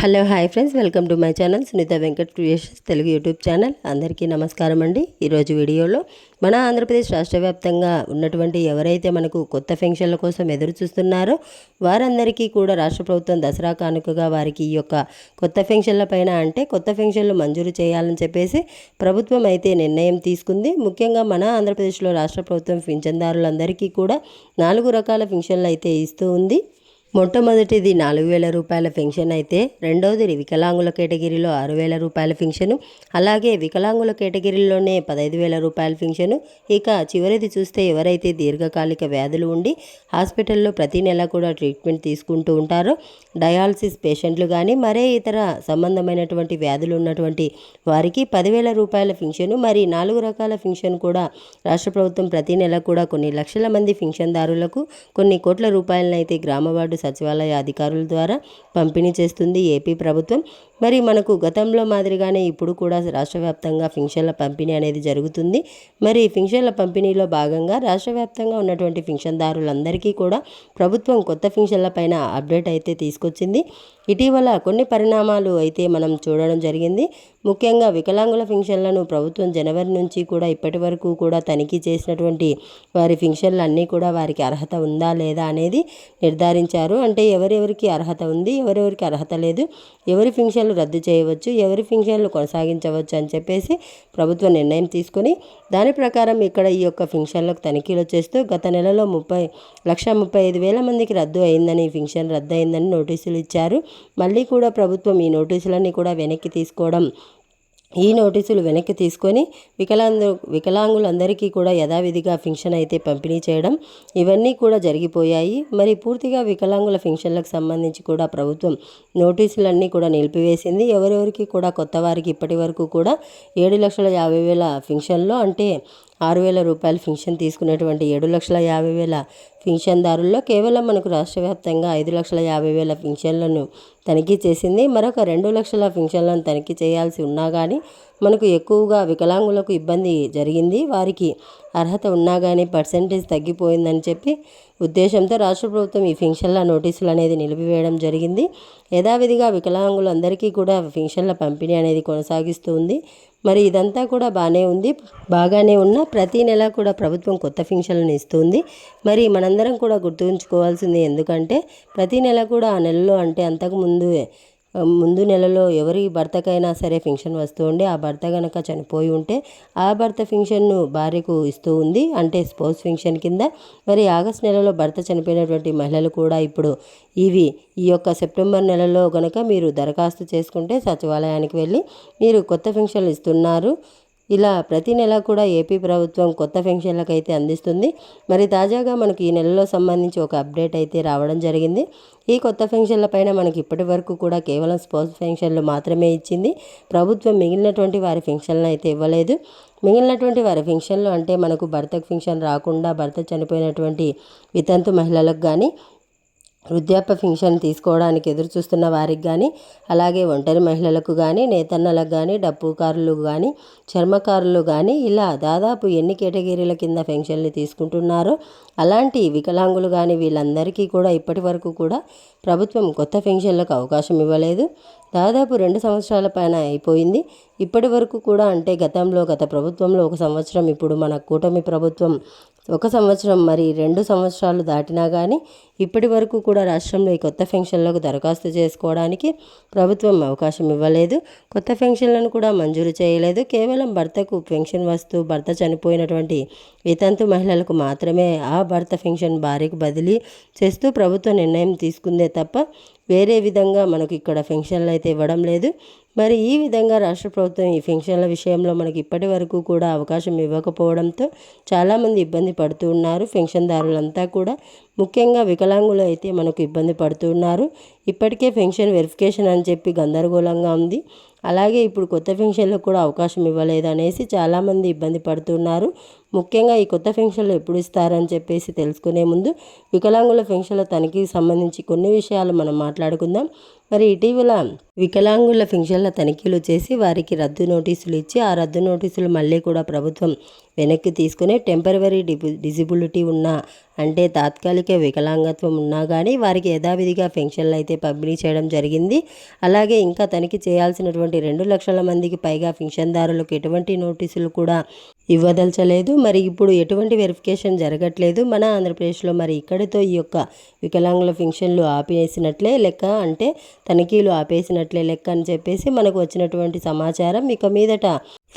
Hello hi friends, welcome to my channel Sunitha Venkat creations Telugu YouTube channel. అందరికీ నమస్కారం అండి. ఈరోజు వీడియోలో మన ఆంధ్రప్రదేశ్ రాష్ట్ర వ్యాప్తంగా ఉన్నటువంటి ఎవరైతే మనకు కొత్త పెన్షన్ల కోసం ఎదురు చూస్తున్నారో వారందరికీ కూడా రాష్ట్ర ప్రభుత్వం దసరా కానుకగా వారికి ఈ యొక్క కొత్త పెన్షన్ల పైన అంటే కొత్త పెన్షన్లు మంజూరు చేయాలని చెప్పేసి ప్రభుత్వం అయితే నిర్ణయం తీసుకుంది. ముఖ్యంగా మన ఆంధ్రప్రదేశ్లో రాష్ట్ర ప్రభుత్వం పింఛన్దారులందరికీ కూడా 4 రకాల పెన్షన్లు అయితే ఇస్తూ ఉంది. మొట్టమొదటిది 4,000 రూపాయల పెన్షన్ అయితే, రెండవది వికలాంగుల కేటగిరీలో 6,000 రూపాయల పెన్షను, అలాగే వికలాంగుల కేటగిరీలోనే 15,000 రూపాయల పెన్షను. ఇక చివరిది చూస్తే ఎవరైతే దీర్ఘకాలిక వ్యాధులు ఉండి హాస్పిటల్లో ప్రతి నెల కూడా ట్రీట్మెంట్ తీసుకుంటూ ఉంటారో, డయాలసిస్ పేషెంట్లు కానీ మరే ఇతర సంబంధమైనటువంటి వ్యాధులు ఉన్నటువంటి వారికి 10,000 రూపాయల పెన్షను. మరి 4 రకాల పెన్షన్ కూడా రాష్ట్ర ప్రభుత్వం ప్రతి నెల కూడా కొన్ని లక్షల మంది పెన్షన్దారులకు కొన్ని కోట్ల రూపాయలను అయితే గ్రామ వార్డు సచివాలయ అధికారుల ద్వారా పంపిణీ చేస్తుంది ఏపీ ప్రభుత్వం. మరి మనకు గతంలో మాదిరిగానే ఇప్పుడు కూడా రాష్ట్ర వ్యాప్తంగా పెన్షన్ల పంపిణీ అనేది జరుగుతుంది. మరి పెన్షన్ల పంపిణీలో భాగంగా రాష్ట్ర వ్యాప్తంగా ఉన్నటువంటి పెన్షన్దారులందరికీ కూడా ప్రభుత్వం కొత్త పెన్షన్ల పైన అప్డేట్ అయితే తీసుకొచ్చింది. ఇటీవల కొన్ని పరిణామాలు అయితే మనం చూడడం జరిగింది. ముఖ్యంగా వికలాంగుల పెన్షన్లను ప్రభుత్వం జనవరి నుంచి కూడా ఇప్పటి వరకు కూడా తనిఖీ చేసినటువంటి వారి పెన్షన్లు అన్నీ కూడా వారికి అర్హత ఉందా లేదా అనేది నిర్ధారించారు. అంటే ఎవరెవరికి అర్హత ఉంది, ఎవరెవరికి అర్హత లేదు, ఎవరి పెన్షన్లు రద్దు చేయవచ్చు, ఎవరి పెన్షన్లు కొనసాగించవచ్చు అని చెప్పేసి ప్రభుత్వం నిర్ణయం తీసుకొని దాని ప్రకారం ఇక్కడ ఈ యొక్క పెన్షన్లకు తనిఖీలు చేస్తూ గత నెలలో 1,35,000 మందికి రద్దు అయిందని, పెన్షన్ రద్దు అయిందని నోటీసులు ఇచ్చారు. మళ్ళీ కూడా ప్రభుత్వం ఈ నోటీసులన్నీ కూడా వెనక్కి తీసుకోవడం, ఈ నోటీసులు వెనక్కి తీసుకొని వికలాంగులందరికీ కూడా యథావిధిగా పెన్షన్ అయితే పంపిణీ చేయడం ఇవన్నీ కూడా జరిగిపోయాయి. మరి పూర్తిగా వికలాంగుల పెన్షన్లకు సంబంధించి కూడా ప్రభుత్వం నోటీసులన్నీ కూడా నిలిపివేసింది. ఎవరెవరికి కూడా కొత్త వారికి ఇప్పటి వరకు కూడా 7,50,000 పెన్షన్లో అంటే 6,000 రూపాయల పెన్షన్ తీసుకునేటువంటి 7,50,000 పెన్షన్దారుల్లో కేవలం మనకు రాష్ట్ర వ్యాప్తంగా 5,50,000 పెన్షన్లను తనిఖీ చేసింది. మరొక 2 లక్షల పెన్షన్లను తనిఖీ చేయాల్సి ఉన్నా కానీ మనకు ఎక్కువగా వికలాంగులకు ఇబ్బంది జరిగింది. వారికి అర్హత ఉన్నా కానీ పర్సెంటేజ్ తగ్గిపోయిందని చెప్పి ఉద్దేశంతో రాష్ట్ర ప్రభుత్వం ఈ పెన్షన్ల నోటీసులు అనేది నిలిపివేయడం జరిగింది. యథావిధిగా వికలాంగులందరికీ కూడా పెన్షన్ల పంపిణీ అనేది కొనసాగిస్తూ ఉంది. మరి ఇదంతా కూడా బాగానే ఉన్న ప్రతి నెల కూడా ప్రభుత్వం కొత్త పెన్షన్లను ఇస్తుంది. మరి మనందరం కూడా గుర్తుంచుకోవాల్సింది, ఎందుకంటే ప్రతి నెల కూడా ఆ నెలలో అంటే ముందు నెలలో ఎవరి భర్తకైనా సరే పెన్షన్ వస్తూ ఉండి ఆ భర్త కనుక చనిపోయి ఉంటే ఆ భర్త పెన్షన్ను భార్యకు ఇస్తూ ఉంది, అంటే స్పౌస్ పెన్షన్ కింద. మరి ఆగస్టు నెలలో భర్త చనిపోయినటువంటి మహిళలు కూడా ఇప్పుడు ఈ యొక్క సెప్టెంబర్ నెలలో కనుక మీరు దరఖాస్తు చేసుకుంటే సచివాలయానికి వెళ్ళి మీరు కొత్త పెన్షన్లు ఇస్తున్నారు. ఇలా ప్రతి నెల కూడా ఏపీ ప్రభుత్వం కొత్త పెన్షన్లకు అయితే అందిస్తుంది. మరి తాజాగా మనకి ఈ నెలలో సంబంధించి ఒక అప్డేట్ అయితే రావడం జరిగింది. ఈ కొత్త పెన్షన్ల పైన మనకి ఇప్పటి వరకు కూడా కేవలం స్పౌస్ పెన్షన్లు మాత్రమే ఇచ్చింది ప్రభుత్వం. మిగిలినటువంటి వారి పెన్షన్లు అయితే ఇవ్వలేదు. మిగిలినటువంటి వారి పెన్షన్లు అంటే మనకు భర్తకు పెన్షన్ రాకుండా భర్త చనిపోయినటువంటి వితంతు మహిళలకు కానీ, వృద్ధాప్య పెన్షన్ తీసుకోవడానికి ఎదురు చూస్తున్న వారికి కానీ, అలాగే ఒంటరి మహిళలకు కానీ, నేతన్నలకు కానీ, డప్పుకారులు కానీ, చర్మకారులు కానీ, ఇలా దాదాపు ఎన్ని కేటగిరీల కింద పెన్షన్లు తీసుకుంటున్నారో అలాంటి వికలాంగులు కానీ వీళ్ళందరికీ కూడా ఇప్పటి వరకు కూడా ప్రభుత్వం కొత్త పెన్షన్లకు అవకాశం ఇవ్వలేదు. దాదాపు 2 సంవత్సరాల పైన అయిపోయింది. ఇప్పటి వరకు కూడా అంటే గత ప్రభుత్వంలో 1 సంవత్సరం, ఇప్పుడు మన కూటమి ప్రభుత్వం 1 సంవత్సరం, మరి 2 సంవత్సరాలు దాటినా కానీ ఇప్పటి వరకు కూడా రాష్ట్రంలో ఈ కొత్త పెన్షన్లకు దరఖాస్తు చేసుకోవడానికి ప్రభుత్వం అవకాశం ఇవ్వలేదు. కొత్త పెన్షన్లను కూడా మంజూరు చేయలేదు. కేవలం భర్తకు పెన్షన్ వస్తూ భర్త చనిపోయినటువంటి వితంతు మహిళలకు మాత్రమే ఆ భర్త పెన్షన్ భార్యకు బదిలీ చేస్తూ ప్రభుత్వం నిర్ణయం తీసుకుందే తప్ప వేరే విధంగా మనకు ఇక్కడ పెన్షన్లు అయితే ఇవ్వడం లేదు. మరి ఈ విధంగా రాష్ట్ర ప్రభుత్వం ఈ పెన్షన్ల విషయంలో మనకి ఇప్పటి వరకు కూడా అవకాశం ఇవ్వకపోవడంతో చాలామంది ఇబ్బంది పడుతూ ఉన్నారు. పెన్షన్దారులంతా కూడా ముఖ్యంగా వికలాంగులు అయితే మనకు ఇబ్బంది పడుతూ ఉన్నారు. ఇప్పటికే పెన్షన్ వెరిఫికేషన్ అని చెప్పి గందరగోళంగా ఉంది. అలాగే ఇప్పుడు కొత్త పెన్షన్లకు కూడా అవకాశం ఇవ్వలేదు అనేసి చాలామంది ఇబ్బంది పడుతున్నారు. ముఖ్యంగా ఈ కొత్త పెన్షన్లు ఎప్పుడు ఇస్తారని చెప్పేసి తెలుసుకునే ముందు వికలాంగుల పెన్షన్ల తనిఖీకి సంబంధించి కొన్ని విషయాలు మనం మాట్లాడుకుందాం. మరి ఇటీవల వికలాంగుల పింఛన్ల తనిఖీలు చేసి వారికి రద్దు నోటీసులు ఇచ్చి ఆ రద్దు నోటీసులు మళ్ళీ కూడా ప్రభుత్వం వెనక్కి తీసుకుని టెంపరవరీ డిజిబిలిటీ ఉన్న అంటే తాత్కాలిక వికలాంగత్వం ఉన్నా కానీ వారికి యథావిధిగా పెన్షన్లు అయితే పంపిణీ చేయడం జరిగింది. అలాగే ఇంకా తనిఖీ చేయాల్సినటువంటి 2 లక్షల మందికి పైగా పింఛన్దారులకు ఎటువంటి నోటీసులు కూడా ఇవ్వదలచలేదు. మరి ఇప్పుడు ఎటువంటి వెరిఫికేషన్ జరగట్లేదు మన ఆంధ్రప్రదేశ్లో. మరి ఇక్కడితో ఈ యొక్క వికలాంగుల పింఛన్లు ఆపేసినట్లే లెక్క, అంటే తనిఖీలు ఆపేసినట్లే లెక్క అని చెప్పేసి మనకు వచ్చినటువంటి సమాచారం. ఇక మీదట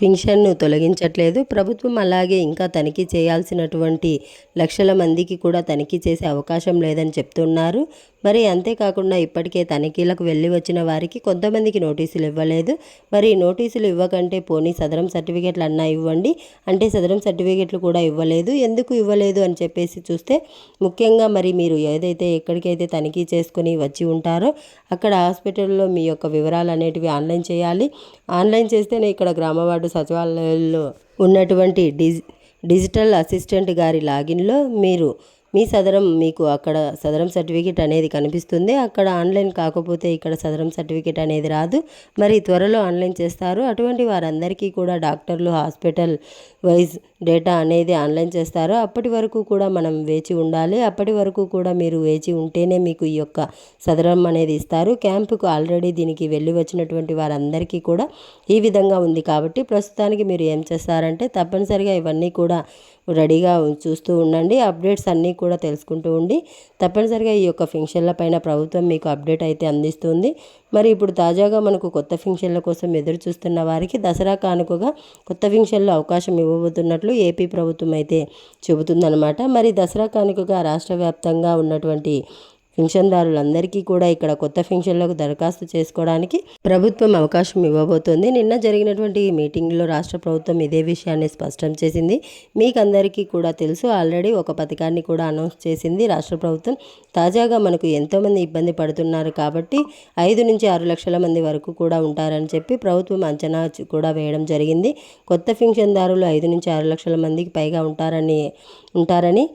పింఛన్ను తొలగించట్లేదు ప్రభుత్వం. అలాగే ఇంకా తనిఖీ చేయాల్సినటువంటి లక్షల మందికి కూడా తనిఖీ చేసే అవకాశం లేదని చెప్తున్నారు. మరి అంతేకాకుండా ఇప్పటికే తనిఖీలకు వెళ్ళి వచ్చిన వారికి కొంతమందికి నోటీసులు ఇవ్వలేదు. మరి నోటీసులు ఇవ్వకంటే పోనీ సదరం సర్టిఫికేట్లు అన్నా ఇవ్వండి అంటే సదరం సర్టిఫికేట్లు కూడా ఇవ్వలేదు. ఎందుకు ఇవ్వలేదు అని చెప్పేసి చూస్తే ముఖ్యంగా మరి మీరు ఏదైతే ఎక్కడికైతే తనిఖీ చేసుకుని వచ్చి ఉంటారో అక్కడ హాస్పిటల్లో మీ యొక్క వివరాలు అనేటివి ఆన్లైన్ చేయాలి. ఆన్లైన్ చేస్తేనే ఇక్కడ గ్రామవార్డు సచివాలయాల్లో ఉన్నటువంటి డిజిటల్ అసిస్టెంట్ గారి లాగిన్లో మీరు మీ సదరం మీకు అక్కడ సదరం సర్టిఫికేట్ అనేది కనిపిస్తుంది. అక్కడ ఆన్లైన్ కాకపోతే ఇక్కడ సదరం సర్టిఫికేట్ అనేది రాదు. మరి త్వరలో ఆన్లైన్ చేస్తారు. అటువంటి వారందరికీ కూడా డాక్టర్లు హాస్పిటల్ వైజ్ డేటా అనేది ఆన్లైన్ చేస్తారు. అప్పటి వరకు కూడా మనం వేచి ఉండాలి. అప్పటి వరకు కూడా మీరు వేచి ఉంటేనే మీకు ఈ యొక్క సదరం అనేది ఇస్తారు. క్యాంపుకు ఆల్రెడీ దీనికి వెళ్ళి వచ్చినటువంటి వారందరికీ కూడా ఈ విధంగా ఉంది కాబట్టి ప్రస్తుతానికి మీరు ఏం చేస్తారంటే తప్పనిసరిగా ఇవన్నీ కూడా రెడీగా చూస్తూ ఉండండి. అప్డేట్స్ అన్నీ కూడా తెలుసుకుంటూ ఉండి తప్పనిసరిగా ఈ యొక్క పింఛన్ల పైన ప్రభుత్వం మీకు అప్డేట్ అయితే అందిస్తుంది. మరి ఇప్పుడు తాజాగా మనకు కొత్త పింఛన్ల కోసం ఎదురు చూస్తున్న వారికి దసరా కానుకగా కొత్త పింఛన్లు అవకాశం ఇవ్వబోతున్నట్లు ఏపీ ప్రభుత్వం అయితే చెబుతుందన్నమాట. మరి దసరా కానుకగా రాష్ట్ర వ్యాప్తంగా ఉన్నటువంటి పింఛన్దారులందరికీ కూడా ఇక్కడ కొత్త పింఛన్లకు దరఖాస్తు చేసుకోవడానికి ప్రభుత్వం అవకాశం ఇవ్వబోతోంది. నిన్న జరిగినటువంటి మీటింగ్లో రాష్ట్ర ప్రభుత్వం ఇదే విషయాన్ని స్పష్టం చేసింది. మీకు అందరికీ కూడా తెలుసు, ఆల్రెడీ ఒక పథకాన్ని కూడా అనౌన్స్ చేసింది రాష్ట్ర ప్రభుత్వం. తాజాగా మనకు ఎంతోమంది ఇబ్బంది పడుతున్నారు కాబట్టి 5 నుంచి 6 లక్షల మంది వరకు కూడా ఉంటారని చెప్పి ప్రభుత్వం అంచనా కూడా వేయడం జరిగింది. కొత్త పింఛన్దారులు 5 నుంచి 6 లక్షల మందికి పైగా ఉంటారని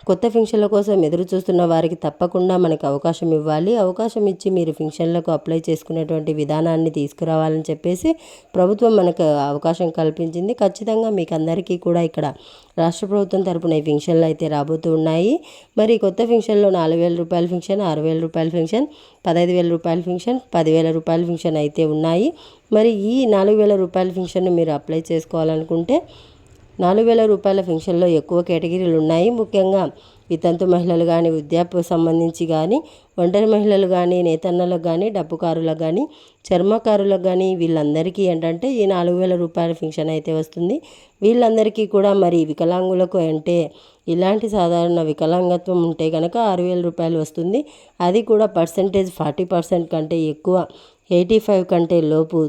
కొత్త పింఛన్ల కోసం ఎదురు చూస్తున్న వారికి తప్పకుండా మనకు అవకాశం ఇవ్వాలి. అవకాశం ఇచ్చి మీరు పింఛన్లకు అప్లై చేసుకునేటువంటి విధానాన్ని తీసుకురావాలని చెప్పేసి ప్రభుత్వం మనకు అవకాశం కల్పించింది. ఖచ్చితంగా మీకు అందరికీ కూడా ఇక్కడ రాష్ట్ర ప్రభుత్వం తరపున ఈ పింఛన్లు అయితే రాబోతూ ఉన్నాయి. మరి కొత్త పింఛన్లో 4,000 రూపాయల పింఛన్, 6,000 రూపాయల పింఛన్, 15,000 రూపాయల పింఛన్, 10,000 రూపాయల పింఛన్ అయితే ఉన్నాయి. మరి ఈ 4,000 రూపాయల పింఛన్ను మీరు అప్లై చేసుకోవాలనుకుంటే 4,000 రూపాయల పింఛన్లో ఎక్కువ కేటగిరీలు ఉన్నాయి. ముఖ్యంగా వితంతు మహిళలు కానీ, వృద్ధాప్యకు సంబంధించి కానీ, ఒంటరి మహిళలు కానీ, నేతన్నలకు కానీ, డప్పుకారులకు కానీ, చర్మకారులకు కానీ వీళ్ళందరికీ ఏంటంటే ఈ 4,000 రూపాయల పింఛన్ అయితే వస్తుంది. వీళ్ళందరికీ కూడా మరి వికలాంగులకు అంటే ఇలాంటి సాధారణ వికలాంగత్వం ఉంటే కనుక 6,000 రూపాయలు వస్తుంది. అది కూడా పర్సెంటేజ్ 40% కంటే ఎక్కువ, 85 కంటే లోపు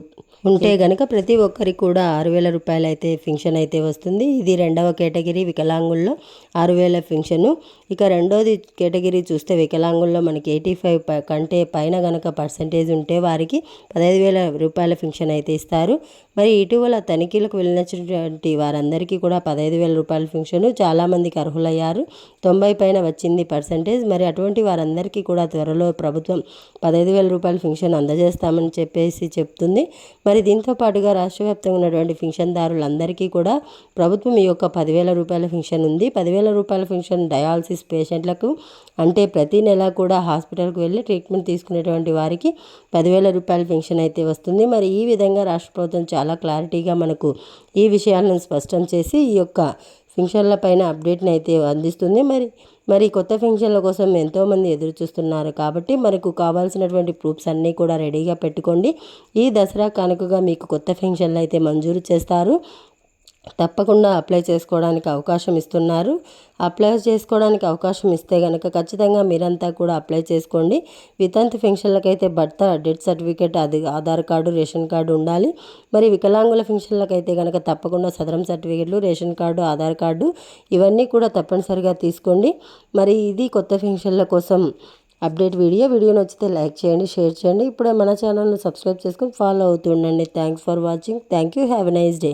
ఉంటే కనుక ప్రతి ఒక్కరికి కూడా 6,000 రూపాయలు అయితే పింఛన్ అయితే వస్తుంది. ఇది 2వ కేటగిరీ వికలాంగుల్లో 6,000 పింఛను. ఇక రెండోది కేటగిరీ చూస్తే వికలాంగుల్లో మనకి 85 కంటే పైన కనుక పర్సెంటేజ్ ఉంటే వారికి 15,000 రూపాయల పింఛన్ అయితే ఇస్తారు. మరి ఇటీవల తనిఖీలకు వెళ్ళినటువంటి వారందరికీ కూడా 15,000 రూపాయల పింఛను చాలామందికి అర్హులయ్యారు. 90 పైన వచ్చింది పర్సెంటేజ్. మరి అటువంటి వారందరికీ కూడా త్వరలో ప్రభుత్వం 15,000 రూపాయల పింఛన్ అందజేస్తామని చెప్పేసి చెప్తుంది. మరి దీంతో పాటుగా రాష్ట్ర వ్యాప్తంగా ఉన్నటువంటి పింఛన్దారులందరికీ కూడా ప్రభుత్వం ఈ యొక్క 10,000 రూపాయల పింఛన్ ఉంది. 10,000 రూపాయల పింఛన్ డయాలసిస్ పేషెంట్లకు అంటే ప్రతి నెల కూడా హాస్పిటల్కి వెళ్ళి ట్రీట్మెంట్ తీసుకునేటువంటి వారికి 10,000 రూపాయల పింఛన్ అయితే వస్తుంది. మరి ఈ విధంగా రాష్ట్ర ప్రభుత్వం చాలా క్లారిటీగా మనకు ఈ విషయాలను స్పష్టం చేసి ఈ యొక్క పింఛన్ల పైన అప్డేట్ని అయితే అందిస్తుంది. మరి కొత్త పింఛన్ల కోసం ఎంతోమంది ఎదురు చూస్తున్నారు కాబట్టి మనకు కావాల్సినటువంటి ప్రూఫ్స్ అన్నీ కూడా రెడీగా పెట్టుకోండి. ఈ దసరా కానుకగా మీకు కొత్త పింఛన్లు అయితే మంజూరు చేస్తారు. తప్పకుండా అప్లై చేసుకోవడానికి అవకాశం ఇస్తున్నారు. అప్లై చేసుకోవడానికి అవకాశం ఇస్తే కనుక ఖచ్చితంగా మీరంతా కూడా అప్లై చేసుకోండి. వితంతు పెన్షన్లకైతే బర్త్ డెత్ సర్టిఫికేట్, అది ఆధార్ కార్డు, రేషన్ కార్డు ఉండాలి. మరి వికలాంగుల పెన్షన్లకైతే కనుక తప్పకుండా సదరం సర్టిఫికేట్లు, రేషన్ కార్డు, ఆధార్ కార్డు ఇవన్నీ కూడా తప్పనిసరిగా తీసుకోండి. మరి ఇది కొత్త పెన్షన్ల కోసం అప్డేట్ వీడియో నచ్చితే లైక్ చేయండి, షేర్ చేయండి. ఇప్పుడే మన ఛానల్ను సబ్స్క్రైబ్ చేసుకొని ఫాలో అవుతూ ఉండండి. Thanks for watching. Thank you. Have a nice day.